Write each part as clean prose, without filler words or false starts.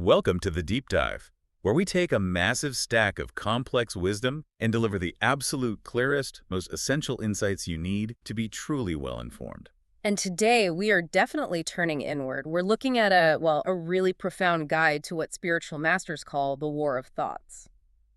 Welcome to the Deep Dive, where we take a massive stack of complex wisdom and deliver the absolute clearest, most essential insights you need to be truly well-informed. And today we are definitely turning inward. We're looking at a really profound guide to what spiritual masters call the war of thoughts.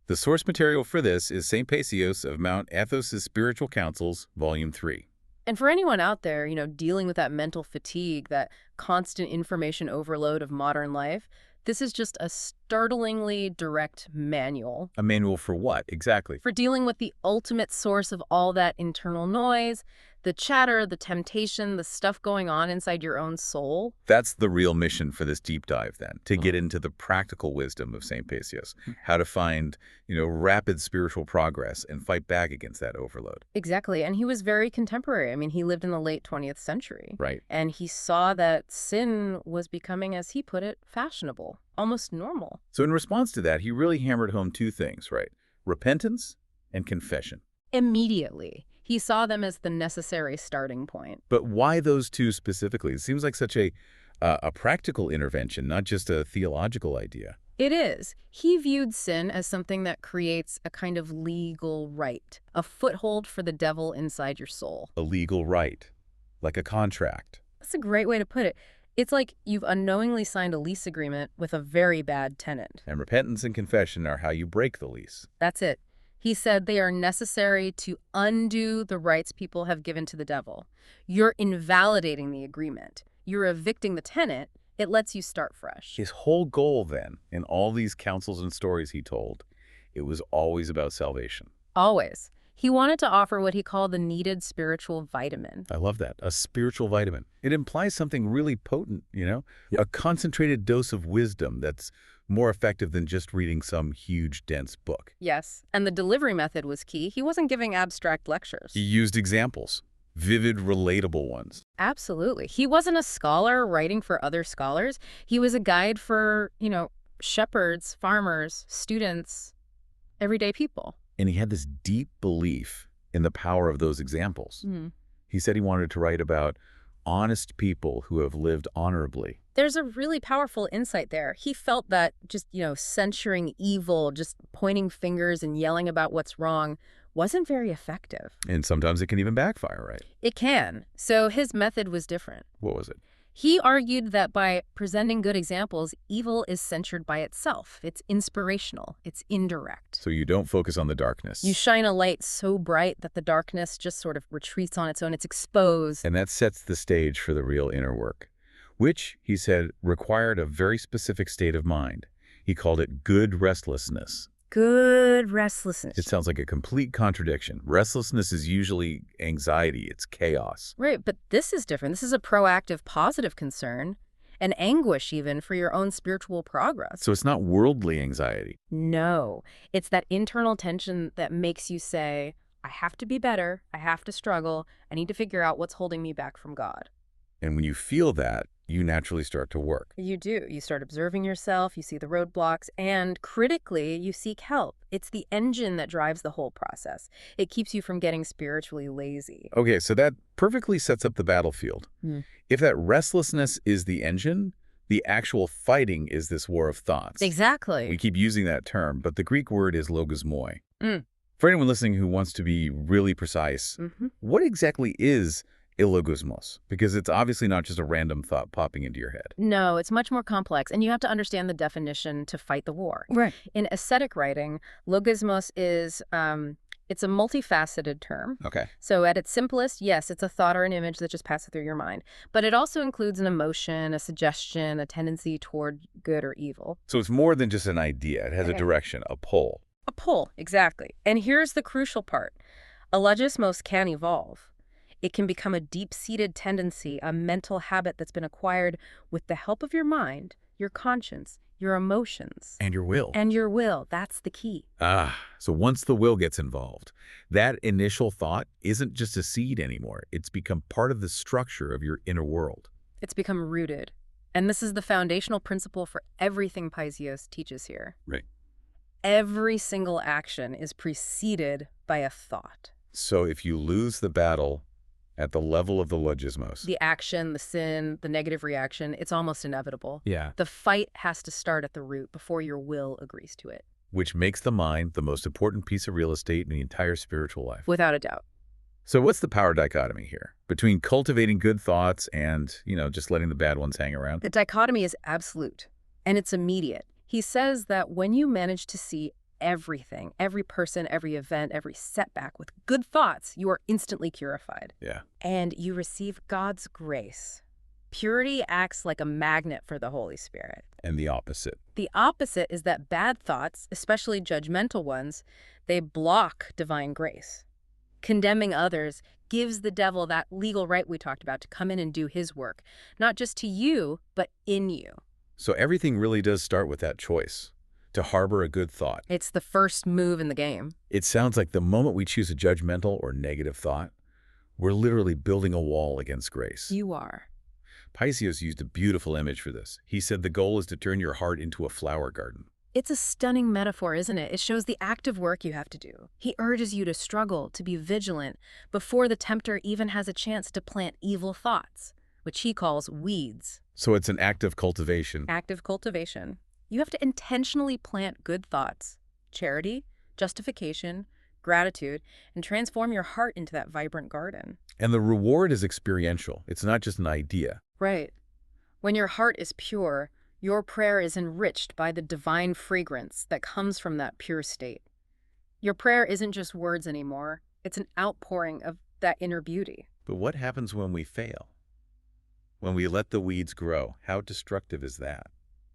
The source material for this is St. Paisios of Mount Athos' Spiritual Counsels, Volume 3. And for anyone out there, dealing with that mental fatigue, that constant information overload of modern life, this is just a startlingly direct manual A manual for what, exactly? for dealing with the ultimate source of all that internal noise, the chatter, the temptation, the stuff going on inside your own soul. That's the real mission for this deep dive, then, to get into the practical wisdom of St. Paisios, how to find, rapid spiritual progress and fight back against that overload. Exactly. And he was very contemporary. I mean, he lived in the late 20th century. Right. And he saw that sin was becoming, as he put it, fashionable, almost normal. So in response to that, he really hammered home two things, right? Repentance and confession. Immediately, he saw them as the necessary starting point. But why those two specifically? It seems like such a practical intervention, not just a theological idea. It is. He viewed sin as something that creates a kind of legal right, a foothold for the devil inside your soul. A legal right, like a contract. That's a great way to put it. It's like you've unknowingly signed a lease agreement with a very bad tenant. And repentance and confession are how you break the lease. That's it. He said they are necessary to undo the rights people have given to the devil. You're invalidating the agreement. You're evicting the tenant. It lets you start fresh. His whole goal, then, in all these counsels and stories he told, it was always about salvation. Always. He wanted to offer what he called the needed spiritual vitamin. I love that. A spiritual vitamin. It implies something really potent, A concentrated dose of wisdom that's more effective than just reading some huge, dense book. Yes, and the delivery method was key. He wasn't giving abstract lectures. He used examples, vivid, relatable ones. Absolutely. He wasn't a scholar writing for other scholars. He was a guide for, shepherds, farmers, students, everyday people. And he had this deep belief in the power of those examples. He said he wanted to write about honest people who have lived honorably. There's a really powerful insight there. He felt that just, censuring evil, just pointing fingers and yelling about what's wrong wasn't very effective. And sometimes it can even backfire, right? It can. So his method was different. What was it? He argued that by presenting good examples, evil is censured by itself. It's inspirational. It's indirect. So you don't focus on the darkness. You shine a light so bright that the darkness just sort of retreats on its own. It's exposed. And that sets the stage for the real inner work, which, he said, required a very specific state of mind. He called it good restlessness. Good restlessness. It sounds like a complete contradiction. Restlessness is usually anxiety. It's chaos. Right, but this is different. This is a proactive, positive concern, and anguish even for your own spiritual progress. So it's not worldly anxiety. No, it's that internal tension that makes you say, I have to be better, I have to struggle, I need to figure out what's holding me back from God. And when you feel that, you naturally start to work. You do. You start observing yourself, you see the roadblocks, and critically, you seek help. It's the engine that drives the whole process. It keeps you from getting spiritually lazy. Okay, so that perfectly sets up the battlefield. If that restlessness is the engine, the actual fighting is this war of thoughts. Exactly. We keep using that term, but the Greek word is logosmoi. For anyone listening who wants to be really precise, what exactly is illogosmos? Because it's obviously not just a random thought popping into your head. No, it's much more complex, and you have to understand the definition to fight the war. Right. In ascetic writing, logosmos is it's a multifaceted term. Okay. So at its simplest, yes, it's a thought or an image that just passes through your mind. But it also includes an emotion, a suggestion, a tendency toward good or evil. So it's more than just an idea. It has a direction, a pull. A pull, exactly. And here's the crucial part. A logismos can evolve. It can become a deep-seated tendency, a mental habit that's been acquired with the help of your mind, your conscience, your emotions. And your will. And your will. That's the key. So once the will gets involved, that initial thought isn't just a seed anymore. It's become part of the structure of your inner world. It's become rooted. And this is the foundational principle for everything Paisios teaches here. Right. Every single action is preceded by a thought. So if you lose the battle, At the level of the logismos. The action, the sin, the negative reaction, it's almost inevitable. Yeah. The fight has to start at the root before your will agrees to it. Which makes the mind the most important piece of real estate in the entire spiritual life. Without a doubt. So what's the power dichotomy here between cultivating good thoughts and, just letting the bad ones hang around? The dichotomy is absolute, and it's immediate. He says that when you manage to see everything, every person, every event, every setback with good thoughts, you are instantly purified. Yeah. And you receive God's grace. Purity acts like a magnet for the Holy Spirit. And the opposite. The opposite is that bad thoughts, especially judgmental ones, they block divine grace. Condemning others gives the devil that legal right we talked about to come in and do his work, not just to you, but in you. So everything really does start with that choice, to harbor a good thought. It's the first move in the game. It sounds like the moment we choose a judgmental or negative thought, we're literally building a wall against grace. You are. Paisios used a beautiful image for this. He said the goal is to turn your heart into a flower garden. It's a stunning metaphor, isn't it? It shows the active work you have to do. He urges you to struggle, to be vigilant, before the tempter even has a chance to plant evil thoughts, which he calls weeds. So it's an active cultivation. Active cultivation. You have to intentionally plant good thoughts, charity, justification, gratitude, and transform your heart into that vibrant garden. And the reward is experiential. It's not just an idea. Right. When your heart is pure, your prayer is enriched by the divine fragrance that comes from that pure state. Your prayer isn't just words anymore. It's an outpouring of that inner beauty. But what happens when we fail? When we let the weeds grow, how destructive is that?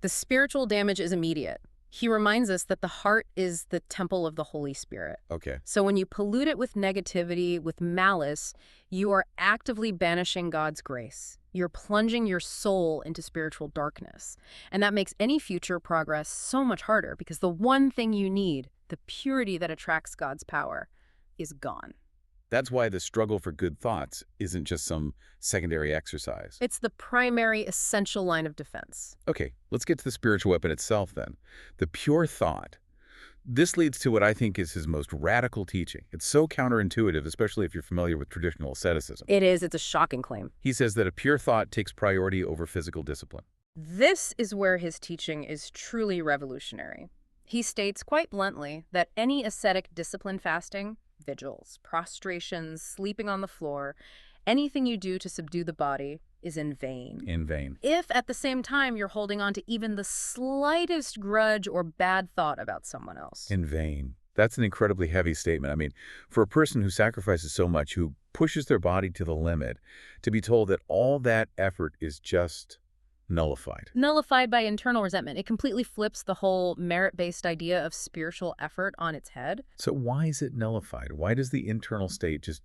The spiritual damage is immediate. He reminds us that the heart is the temple of the Holy Spirit. Okay. So when you pollute it with negativity, with malice, you are actively banishing God's grace. You're plunging your soul into spiritual darkness. And that makes any future progress so much harder because the one thing you need, the purity that attracts God's power, is gone. That's why the struggle for good thoughts isn't just some secondary exercise. It's the primary essential line of defense. Okay, let's get to the spiritual weapon itself then. The pure thought. This leads to what I think is his most radical teaching. It's so counterintuitive, especially if you're familiar with traditional asceticism. It is. It's a shocking claim. He says that a pure thought takes priority over physical discipline. This is where his teaching is truly revolutionary. He states quite bluntly that any ascetic discipline fasting, vigils, prostrations, sleeping on the floor, anything you do to subdue the body is in vain. In vain. If at the same time you're holding on to even the slightest grudge or bad thought about someone else. In vain. That's an incredibly heavy statement. I mean, for a person who sacrifices so much, who pushes their body to the limit, to be told that all that effort is just nullified. Nullified by internal resentment. It completely flips the whole merit-based idea of spiritual effort on its head. So why is it nullified? Why does the internal state just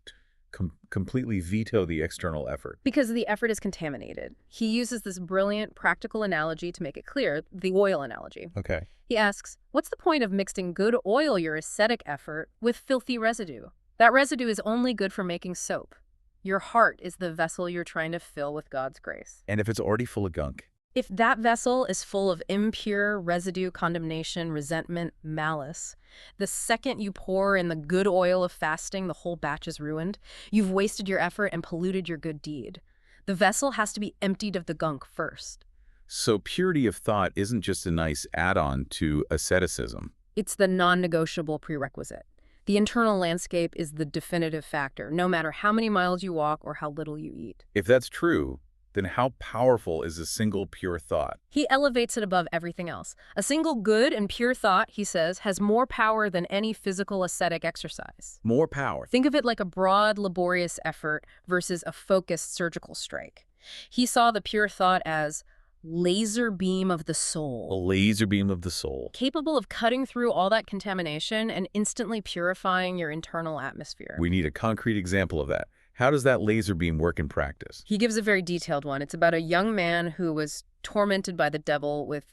completely veto the external effort? Because the effort is contaminated. He uses this brilliant practical analogy to make it clear, the oil analogy. Okay. He asks, what's the point of mixing good oil, your ascetic effort, with filthy residue? That residue is only good for making soap. Your heart is the vessel you're trying to fill with God's grace. And if it's already full of gunk? If that vessel is full of impure residue, condemnation, resentment, malice, the second you pour in the good oil of fasting, the whole batch is ruined. You've wasted your effort and polluted your good deed. The vessel has to be emptied of the gunk first. So purity of thought isn't just a nice add-on to asceticism. It's the non-negotiable prerequisite. The internal landscape is the definitive factor, no matter how many miles you walk or how little you eat. If that's true, then how powerful is a single pure thought? He elevates it above everything else. A single good and pure thought, he says, has more power than any physical ascetic exercise. More power. Think of it like a broad, laborious effort versus a focused surgical strike. He saw the pure thought as laser beam of the A soul. laser beam of the soul. Capable of cutting through all that contamination and instantly purifying your internal atmosphere. We need a concrete example of that. How does that laser beam work in practice? He gives a very detailed one. It's about a young man who was tormented by the devil with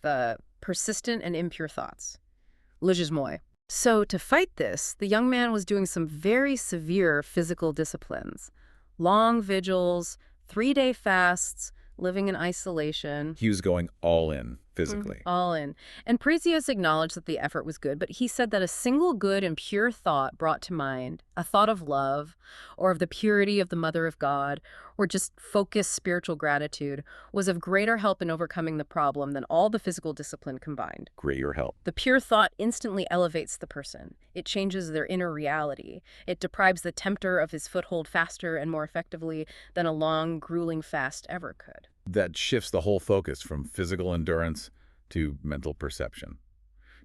persistent and impure thoughts. Logismoi. So to fight this, the young man was doing some very severe physical disciplines. Long vigils, 3-day fasts, living in isolation. He was going all in. physically. All in. And Paisios acknowledged that the effort was good, but he said that a single good and pure thought brought to mind, a thought of love, or of the purity of the Mother of God, or just focused spiritual gratitude, was of greater help in overcoming the problem than all the physical discipline combined. Greater help. The pure thought instantly elevates the person. It changes their inner reality. It deprives the tempter of his foothold faster and more effectively than a long, grueling fast ever could. That shifts the whole focus from physical endurance to mental perception.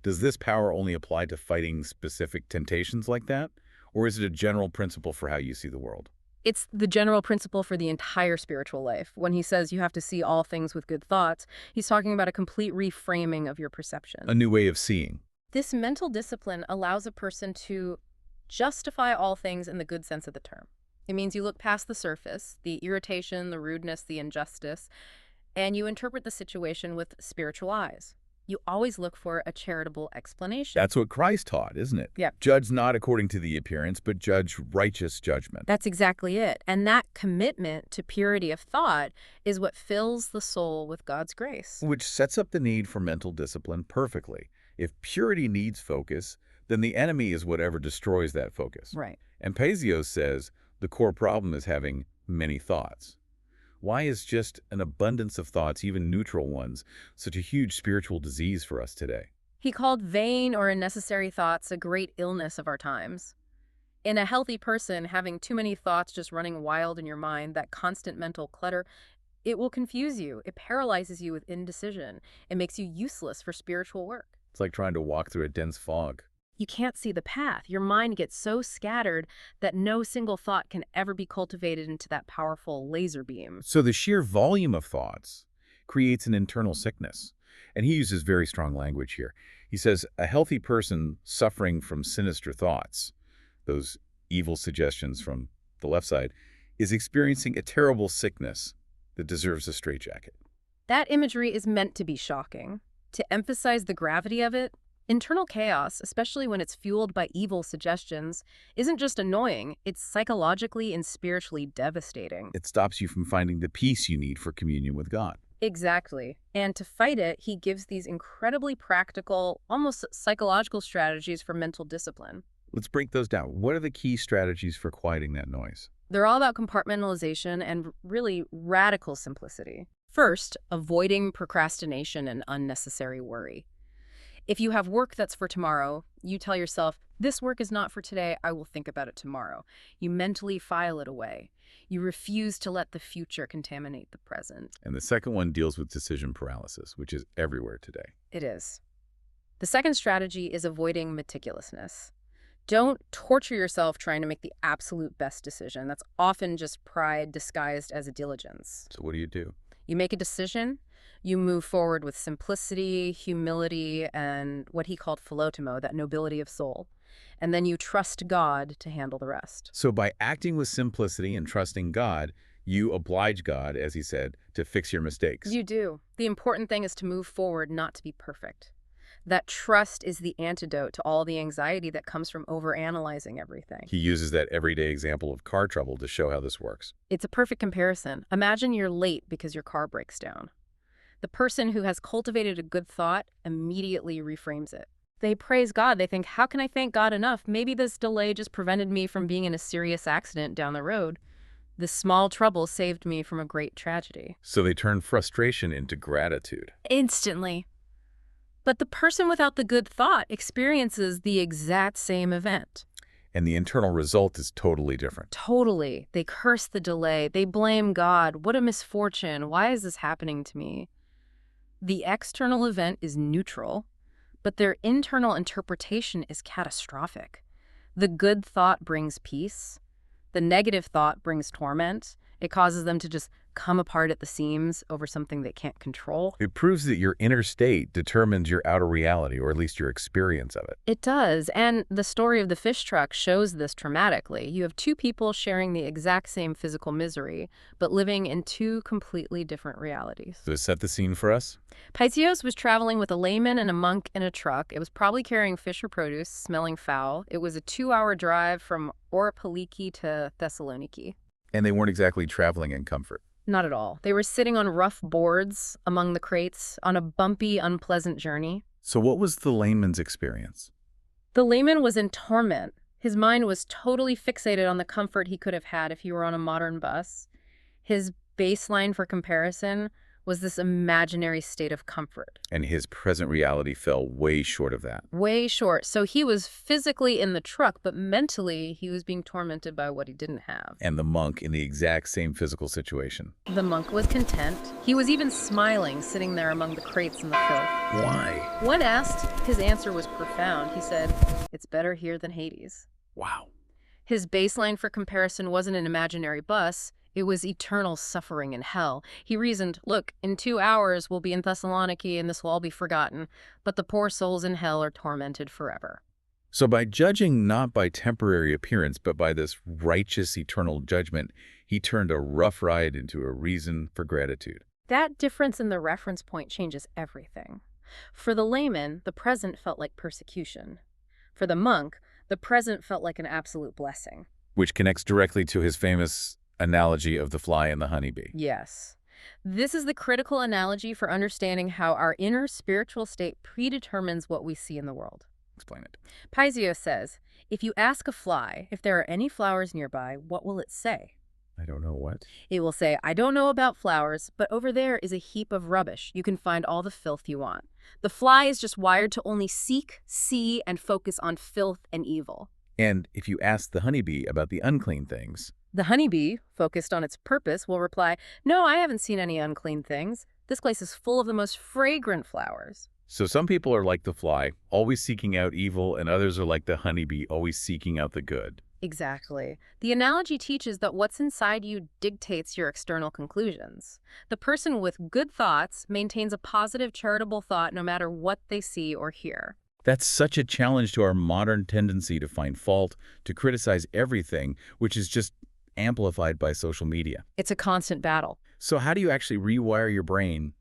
Does this power only apply to fighting specific temptations like that? Or is it a general principle for how you see the world? It's the general principle for the entire spiritual life. When he says you have to see all things with good thoughts, he's talking about a complete reframing of your perception. A new way of seeing. This mental discipline allows a person to justify all things in the good sense of the term. It means you look past the surface, the irritation, the rudeness, the injustice, and you interpret the situation with spiritual eyes. You always look for a charitable explanation. That's what Christ taught, isn't it? Yeah. Judge not according to the appearance, but judge righteous judgment. That's exactly it. And that commitment to purity of thought is what fills the soul with God's grace. Which sets up the need for mental discipline perfectly. If purity needs focus, then the enemy is whatever destroys that focus. Right. And Paisios says the core problem is having many thoughts. Why is just an abundance of thoughts, even neutral ones, such a huge spiritual disease for us today? He called vain or unnecessary thoughts a great illness of our times. In a healthy person, having too many thoughts just running wild in your mind, that constant mental clutter, it will confuse you. It paralyzes you with indecision. It makes you useless for spiritual work. It's like trying to walk through a dense fog. You can't see the path. Your mind gets so scattered that no single thought can ever be cultivated into that powerful laser beam. So the sheer volume of thoughts creates an internal sickness. And he uses very strong language here. He says, a healthy person suffering from sinister thoughts, those evil suggestions from the left side, is experiencing a terrible sickness that deserves a straitjacket. That imagery is meant to be shocking. To emphasize the gravity of it, internal chaos, especially when it's fueled by evil suggestions, isn't just annoying, it's psychologically and spiritually devastating. It stops you from finding the peace you need for communion with God. Exactly. And to fight it, he gives these incredibly practical, almost psychological strategies for mental discipline. Let's break those down. What are the key strategies for quieting that noise? They're all about compartmentalization and really radical simplicity. First, avoiding procrastination and unnecessary worry. If you have work that's for tomorrow, you tell yourself, this work is not for today, I will think about it tomorrow. You mentally file it away. You refuse to let the future contaminate the present. And the second one deals with decision paralysis, which is everywhere today. It is. The second strategy is avoiding meticulousness. Don't torture yourself trying to make the absolute best decision. That's often just pride disguised as a diligence. So what do? You make a decision, you move forward with simplicity, humility, and what he called philotimo, that nobility of soul. And then you trust God to handle the rest. So by acting with simplicity and trusting God, you oblige God, as he said, to fix your mistakes. You do. The important thing is to move forward, not to be perfect. That trust is the antidote to all the anxiety that comes from overanalyzing everything. He uses that everyday example of car trouble to show how this works. It's a perfect comparison. Imagine you're late because your car breaks down. The person who has cultivated a good thought immediately reframes it. They praise God. They think, how can I thank God enough? Maybe this delay just prevented me from being in a serious accident down the road. This small trouble saved me from a great tragedy. So they turn frustration into gratitude. Instantly. But the person without the good thought experiences the exact same event. And the internal result is totally different. Totally. They curse the delay. They blame God. What a misfortune. Why is this happening to me? The external event is neutral, but their internal interpretation is catastrophic. The good thought brings peace. The negative thought brings torment. It causes them to just come apart at the seams over something they can't control. It proves that your inner state determines your outer reality, or at least your experience of it. It does, and the story of the fish truck shows this dramatically. You have two people sharing the exact same physical misery, but living in two completely different realities. So to set the scene for us? Paisios was traveling with a layman and a monk in a truck. It was probably carrying fish or produce, smelling foul. It was a 2-hour drive from Oripaliki to Thessaloniki. And they weren't exactly traveling in comfort. Not at all. They were sitting on rough boards among the crates on a bumpy, unpleasant journey. So what was the layman's experience? The layman was in torment. His mind was totally fixated on the comfort he could have had if he were on a modern bus. His baseline for comparison was this imaginary state of comfort. And his present reality fell way short of that. Way short. So he was physically in the truck, but mentally he was being tormented by what he didn't have. And the monk in the exact same physical situation. The monk was content. He was even smiling, sitting there among the crates and the filth. Why? When asked, his answer was profound. He said, "It's better here than Hades." Wow. His baseline for comparison wasn't an imaginary bus. It was eternal suffering in hell. He reasoned, look, in 2 hours we'll be in Thessaloniki and this will all be forgotten, but the poor souls in hell are tormented forever. So by judging not by temporary appearance, but by this righteous eternal judgment, he turned a rough ride into a reason for gratitude. That difference in the reference point changes everything. For the layman, the present felt like persecution. For the monk, the present felt like an absolute blessing. Which connects directly to his famous analogy of the fly and the honeybee. Yes. This is the critical analogy for understanding how our inner spiritual state predetermines what we see in the world. Explain it. Paisios says, if you ask a fly if there are any flowers nearby, what will it say? I don't know what. It will say, I don't know about flowers, but over there is a heap of rubbish. You can find all the filth you want. The fly is just wired to only seek, see, and focus on filth and evil. And if you ask the honeybee about the unclean things, the honeybee, focused on its purpose, will reply, no, I haven't seen any unclean things. This place is full of the most fragrant flowers. So some people are like the fly, always seeking out evil, and others are like the honeybee, always seeking out the good. Exactly. The analogy teaches that what's inside you dictates your external conclusions. The person with good thoughts maintains a positive, charitable thought no matter what they see or hear. That's such a challenge to our modern tendency to find fault, to criticize everything, which is just amplified by social media. It's a constant battle. So how do you actually rewire your brain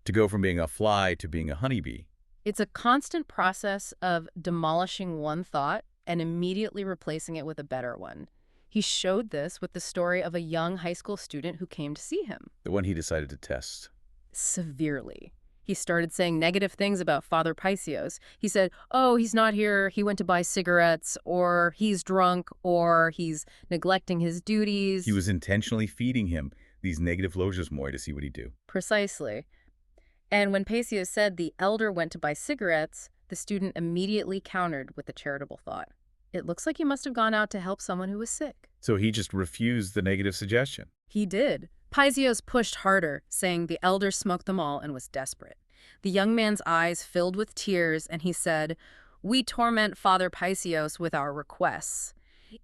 to go from being a fly to being a honeybee? It's a constant process of demolishing one thought and immediately replacing it with a better one. He showed this with the story of a young high school student who came to see him. The one he decided to test. Severely. He started saying negative things about Father Paisios. He said, oh, he's not here, he went to buy cigarettes, or he's drunk, or he's neglecting his duties. He was intentionally feeding him these negative logosmoi to see what he'd do. Precisely. And when Paisios said the elder went to buy cigarettes, the student immediately countered with a charitable thought. It looks like he must have gone out to help someone who was sick. So he just refused the negative suggestion. He did. Paisios pushed harder, saying the elder smoked them all and was desperate. The young man's eyes filled with tears, and he said, we torment Father Paisios with our requests.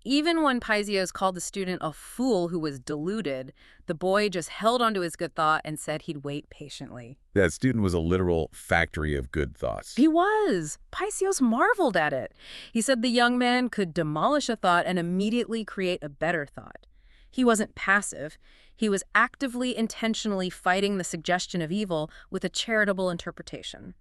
Even when Paisios called the student a fool who was deluded, the boy just held onto his good thought and said he'd wait patiently. That student was a literal factory of good thoughts. He was. Paisios marveled at it. He said the young man could demolish a thought and immediately create a better thought. He wasn't passive. He was actively, intentionally fighting the suggestion of evil with a charitable interpretation.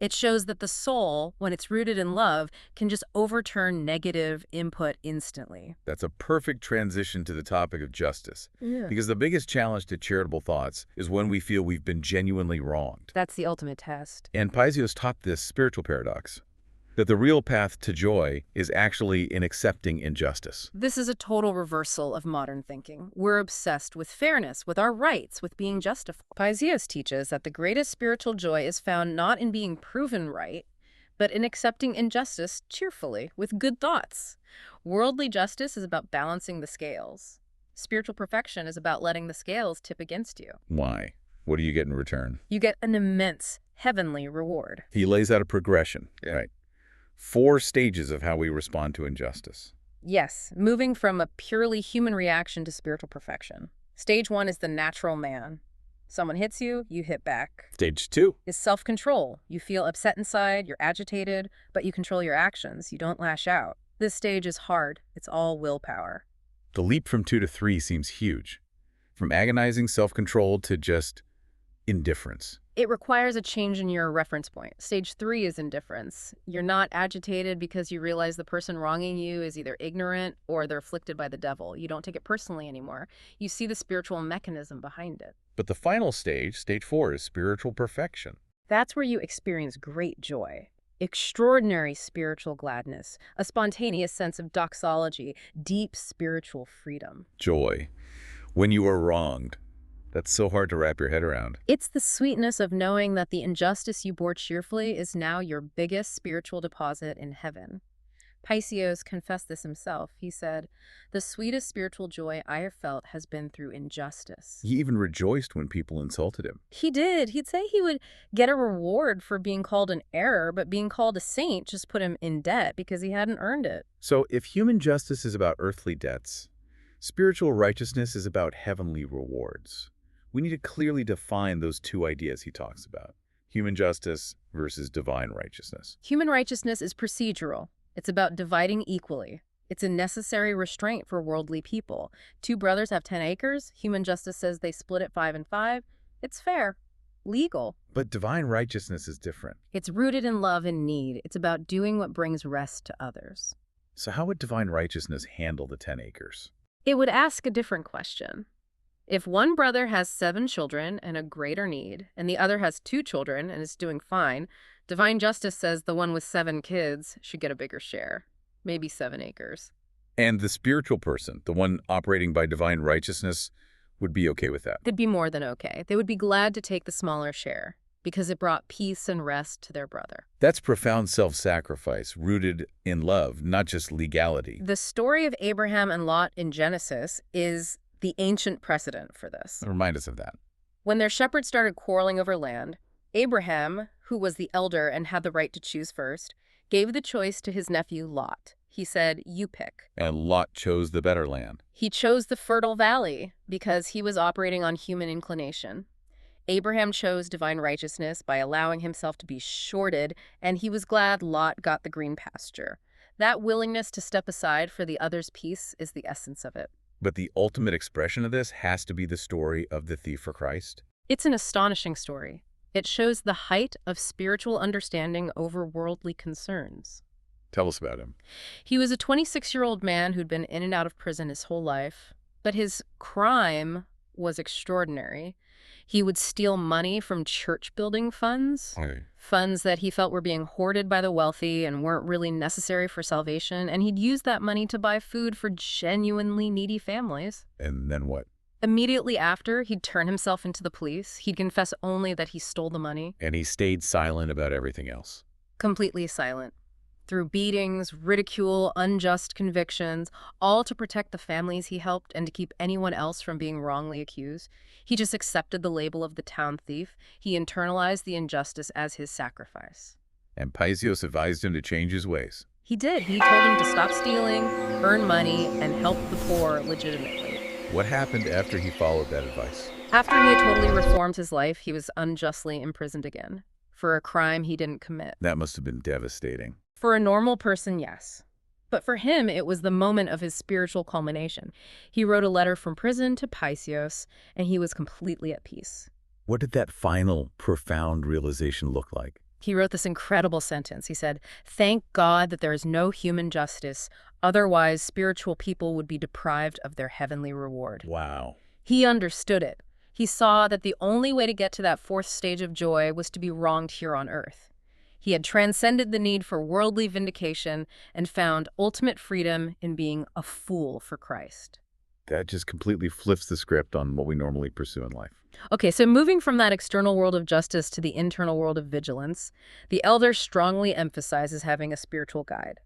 It shows that the soul, when it's rooted in love, can just overturn negative input instantly. That's a perfect transition to the topic of justice. Yeah. Because the biggest challenge to charitable thoughts is when we feel we've been genuinely wronged. That's the ultimate test. And Paisios taught this spiritual paradox, that the real path to joy is actually in accepting injustice. This is a total reversal of modern thinking. We're obsessed with fairness, with our rights, with being justified. Paisios teaches that the greatest spiritual joy is found not in being proven right, but in accepting injustice cheerfully, with good thoughts. Worldly justice is about balancing the scales. Spiritual perfection is about letting the scales tip against you. Why? What do you get in return? You get an immense, heavenly reward. He lays out a progression, right? 4 stages of how we respond to injustice. Yes, moving from a purely human reaction to spiritual perfection. Stage 1 is the natural man. Someone hits you, you hit back. Stage 2 is self-control. You feel upset inside, you're agitated, but you control your actions. You don't lash out. This stage is hard. It's all willpower. The leap from 2 to 3 seems huge. From agonizing self-control to just indifference. It requires a change in your reference point. Stage 3 is indifference. You're not agitated because you realize the person wronging you is either ignorant or they're afflicted by the devil. You don't take it personally anymore. You see the spiritual mechanism behind it. But the final stage, stage 4, is spiritual perfection. That's where you experience great joy, extraordinary spiritual gladness, a spontaneous sense of doxology, deep spiritual freedom. Joy. When you are wronged. That's so hard to wrap your head around. It's the sweetness of knowing that the injustice you bore cheerfully is now your biggest spiritual deposit in heaven. Paisios confessed this himself. He said, "The sweetest spiritual joy I have felt has been through injustice." He even rejoiced when people insulted him. He did. He'd say he would get a reward for being called an error, but being called a saint just put him in debt because he hadn't earned it. So if human justice is about earthly debts, spiritual righteousness is about heavenly rewards. We need to clearly define those two ideas he talks about. Human justice versus divine righteousness. Human righteousness is procedural. It's about dividing equally. It's a necessary restraint for worldly people. 2 brothers have 10 acres. Human justice says they split it 5 and 5. It's fair. Legal. But divine righteousness is different. It's rooted in love and need. It's about doing what brings rest to others. So how would divine righteousness handle the 10 acres? It would ask a different question. If one brother has 7 children and a greater need, and the other has 2 children and is doing fine, divine justice says the one with 7 kids should get a bigger share, maybe 7 acres. And the spiritual person, the one operating by divine righteousness, would be okay with that. They'd be more than okay. They would be glad to take the smaller share because it brought peace and rest to their brother. That's profound self-sacrifice, rooted in love, not just legality. The story of Abraham and Lot in Genesis is the ancient precedent for this. Remind us of that. When their shepherds started quarreling over land, Abraham, who was the elder and had the right to choose first, gave the choice to his nephew Lot. He said, "You pick." And Lot chose the better land. He chose the fertile valley because he was operating on human inclination. Abraham chose divine righteousness by allowing himself to be shorted, and he was glad Lot got the green pasture. That willingness to step aside for the other's peace is the essence of it. But the ultimate expression of this has to be the story of the thief for Christ. It's an astonishing story. It shows the height of spiritual understanding over worldly concerns. Tell us about him. He was a 26-year-old man who'd been in and out of prison his whole life, but his crime was extraordinary. He would steal money from church-building funds, funds that he felt were being hoarded by the wealthy and weren't really necessary for salvation, and he'd use that money to buy food for genuinely needy families. And then what? Immediately after, he'd turn himself into the police. He'd confess only that he stole the money. And he stayed silent about everything else. Completely silent. Through beatings, ridicule, unjust convictions, all to protect the families he helped and to keep anyone else from being wrongly accused. He just accepted the label of the town thief. He internalized the injustice as his sacrifice. And Paisios advised him to change his ways. He did. He told him to stop stealing, earn money, and help the poor legitimately. What happened after he followed that advice? After he had totally reformed his life, he was unjustly imprisoned again for a crime he didn't commit. That must have been devastating. For a normal person, yes. But for him, it was the moment of his spiritual culmination. He wrote a letter from prison to Paisios, and he was completely at peace. What did that final, profound realization look like? He wrote this incredible sentence. He said, "Thank God that there is no human justice. Otherwise, spiritual people would be deprived of their heavenly reward." Wow. He understood it. He saw that the only way to get to that 4th stage of joy was to be wronged here on earth. He had transcended the need for worldly vindication and found ultimate freedom in being a fool for Christ. That just completely flips the script on what we normally pursue in life. Okay, so moving from that external world of justice to the internal world of vigilance, the elder strongly emphasizes having a spiritual guide.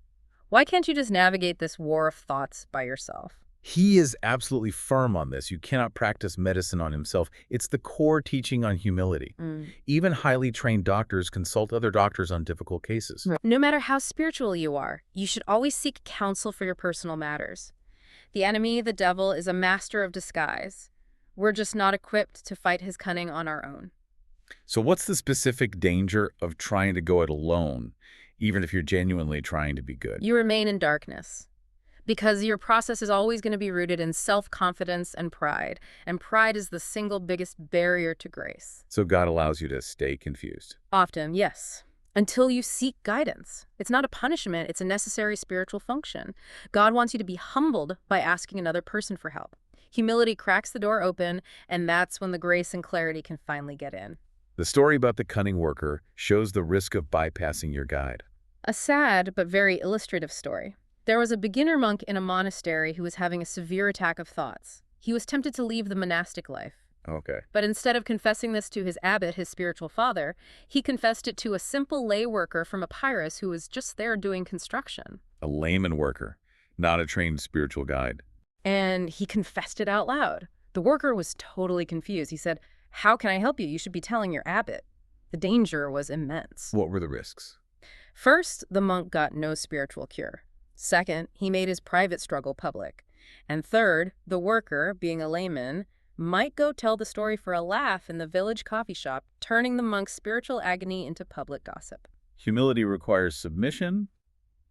Why can't you just navigate this war of thoughts by yourself? He is absolutely firm on this. You cannot practice medicine on himself. It's the core teaching on humility. Even highly trained doctors consult other doctors on difficult cases. No matter how spiritual you are, you should always seek counsel for your personal matters. The enemy, the devil, is a master of disguise. We're just not equipped to fight his cunning on our own. So what's the specific danger of trying to go it alone, even if you're genuinely trying to be good? You remain in darkness. Because your process is always going to be rooted in self-confidence and pride is the single biggest barrier to grace. So God allows you to stay confused. Often, yes. Until you seek guidance. It's not a punishment, it's a necessary spiritual function. God wants you to be humbled by asking another person for help. Humility cracks the door open, and that's when the grace and clarity can finally get in. The story about the cunning worker shows the risk of bypassing your guide. A sad but very illustrative story. There was a beginner monk in a monastery who was having a severe attack of thoughts. He was tempted to leave the monastic life. Okay. But instead of confessing this to his abbot, his spiritual father, he confessed it to a simple lay worker from Epirus who was just there doing construction. A layman worker, not a trained spiritual guide. And he confessed it out loud. The worker was totally confused. He said, "How can I help you? You should be telling your abbot." The danger was immense. What were the risks? First, the monk got no spiritual cure. Second, he made his private struggle public. And third, the worker, being a layman, might go tell the story for a laugh in the village coffee shop, turning the monk's spiritual agony into public gossip. Humility requires submission,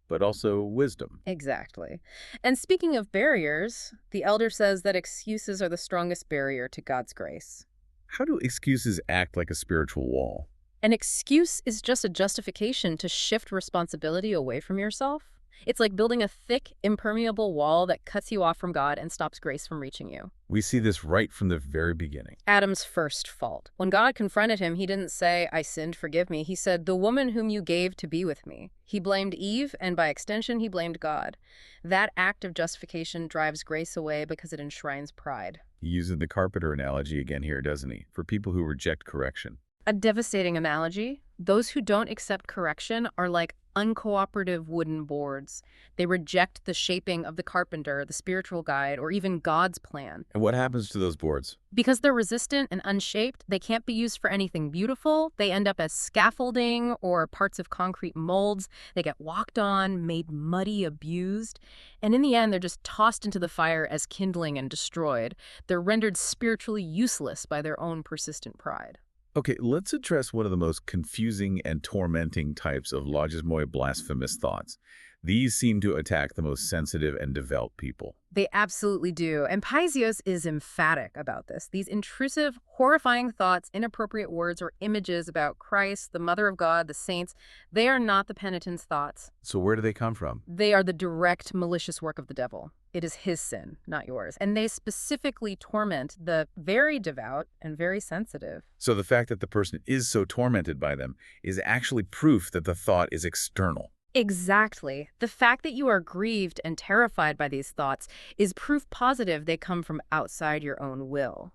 but also wisdom. Exactly. And speaking of barriers, the elder says that excuses are the strongest barrier to God's grace. How do excuses act like a spiritual wall? An excuse is just a justification to shift responsibility away from yourself. It's like building a thick, impermeable wall that cuts you off from God and stops grace from reaching you. We see this right from the very beginning. Adam's first fault. When God confronted him, he didn't say, "I sinned, forgive me." He said, "The woman whom you gave to be with me." He blamed Eve, and by extension, he blamed God. That act of justification drives grace away because it enshrines pride. He uses the carpenter analogy again here, doesn't he? For people who reject correction. A devastating analogy. Those who don't accept correction are like uncooperative wooden boards. They reject the shaping of the carpenter, the spiritual guide, or even God's plan. And what happens to those boards? Because they're resistant and unshaped, they can't be used for anything beautiful. They end up as scaffolding or parts of concrete molds. They get walked on, made muddy, abused. And in the end, they're just tossed into the fire as kindling and destroyed. They're rendered spiritually useless by their own persistent pride. Okay, let's address one of the most confusing and tormenting types of logismoi blasphemous thoughts. These seem to attack the most sensitive and devout people. They absolutely do. And Paisios is emphatic about this. These intrusive, horrifying thoughts, inappropriate words, or images about Christ, the Mother of God, the saints, they are not the penitent's thoughts. So where do they come from? They are the direct, malicious work of the devil. It is his sin, not yours. And they specifically torment the very devout and very sensitive. So the fact that the person is so tormented by them is actually proof that the thought is external. Exactly. The fact that you are grieved and terrified by these thoughts is proof positive they come from outside your own will.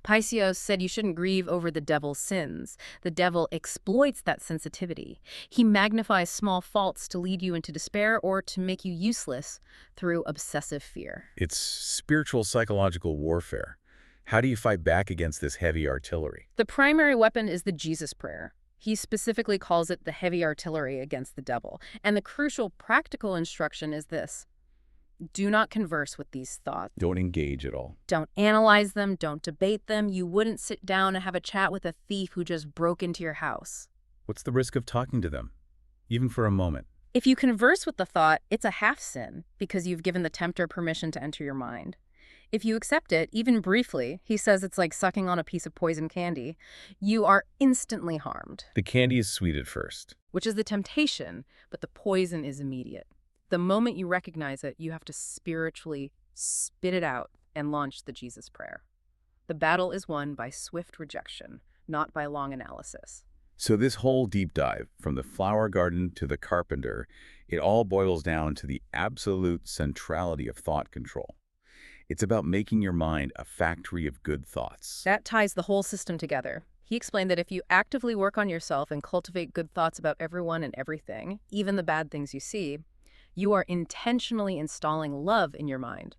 Paisios said you shouldn't grieve over the devil's sins. The devil exploits that sensitivity. He magnifies small faults to lead you into despair or to make you useless through obsessive fear. It's spiritual psychological warfare. How do you fight back against this heavy artillery? The primary weapon is the Jesus prayer. He specifically calls it the heavy artillery against the devil. And the crucial practical instruction is this: do not converse with these thoughts. Don't engage at all. Don't analyze them. Don't debate them. You wouldn't sit down and have a chat with a thief who just broke into your house. What's the risk of talking to them, even for a moment? If you converse with the thought, it's a half sin because you've given the tempter permission to enter your mind. If you accept it, even briefly, he says it's like sucking on a piece of poison candy, you are instantly harmed. The candy is sweet at first. Which is the temptation, but the poison is immediate. The moment you recognize it, you have to spiritually spit it out and launch the Jesus prayer. The battle is won by swift rejection, not by long analysis. So this whole deep dive, from the flower garden to the carpenter, it all boils down to the absolute centrality of thought control. It's about making your mind a factory of good thoughts. That ties the whole system together. He explained that if you actively work on yourself and cultivate good thoughts about everyone and everything, even the bad things you see, you are intentionally installing love in your mind.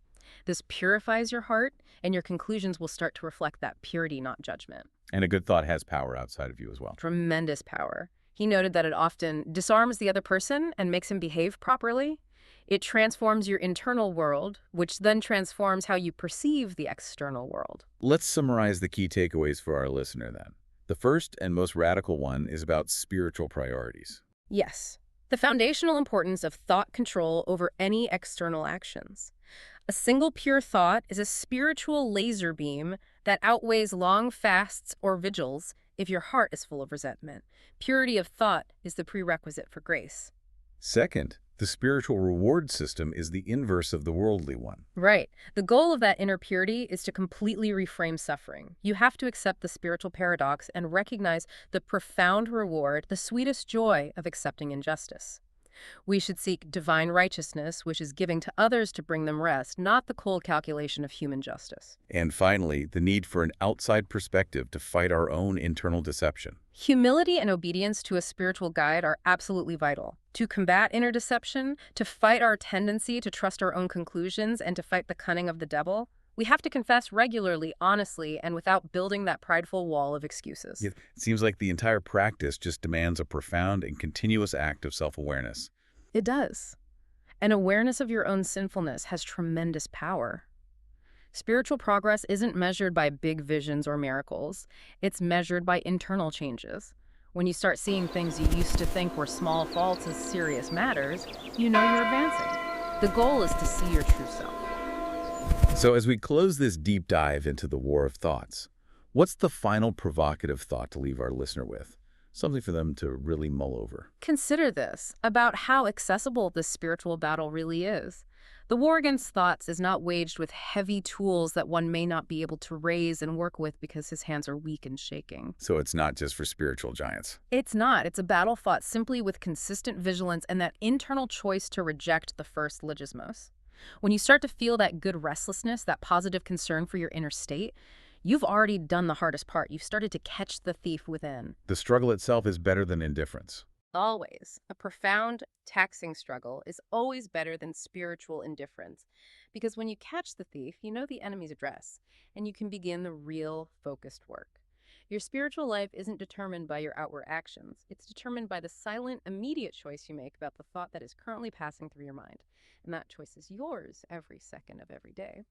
This purifies your heart, and your conclusions will start to reflect that purity, not judgment. And a good thought has power outside of you as well. Tremendous power. He noted that it often disarms the other person and makes him behave properly. It transforms your internal world, which then transforms how you perceive the external world. Let's summarize the key takeaways for our listener then. The first and most radical one is about spiritual priorities. Yes. The foundational importance of thought control over any external actions. A single pure thought is a spiritual laser beam that outweighs long fasts or vigils if your heart is full of resentment. Purity of thought is the prerequisite for grace. Second, the spiritual reward system is the inverse of the worldly one. Right. The goal of that inner purity is to completely reframe suffering. You have to accept the spiritual paradox and recognize the profound reward, the sweetest joy of accepting injustice. We should seek divine righteousness, which is giving to others to bring them rest, not the cold calculation of human justice. And finally, the need for an outside perspective to fight our own internal deception. Humility and obedience to a spiritual guide are absolutely vital. To combat inner deception, to fight our tendency to trust our own conclusions, and to fight the cunning of the devil, we have to confess regularly, honestly, and without building that prideful wall of excuses. It seems like the entire practice just demands a profound and continuous act of self-awareness. It does. An awareness of your own sinfulness has tremendous power. Spiritual progress isn't measured by big visions or miracles. It's measured by internal changes. When you start seeing things you used to think were small faults as serious matters, you know you're advancing. The goal is to see your true self. So as we close this deep dive into the war of thoughts, what's the final provocative thought to leave our listener with? Something for them to really mull over. Consider this about how accessible this spiritual battle really is. The war against thoughts is not waged with heavy tools that one may not be able to raise and work with because his hands are weak and shaking. So it's not just for spiritual giants. It's not. It's a battle fought simply with consistent vigilance and that internal choice to reject the first logismos. When you start to feel that good restlessness, that positive concern for your inner state, you've already done the hardest part. You've started to catch the thief within. The struggle itself is better than indifference. Always. A profound, taxing struggle is always better than spiritual indifference. Because when you catch the thief, you know the enemy's address, and you can begin the real, focused work. Your spiritual life isn't determined by your outward actions. It's determined by the silent, immediate choice you make about the thought that is currently passing through your mind. And that choice is yours every second of every day.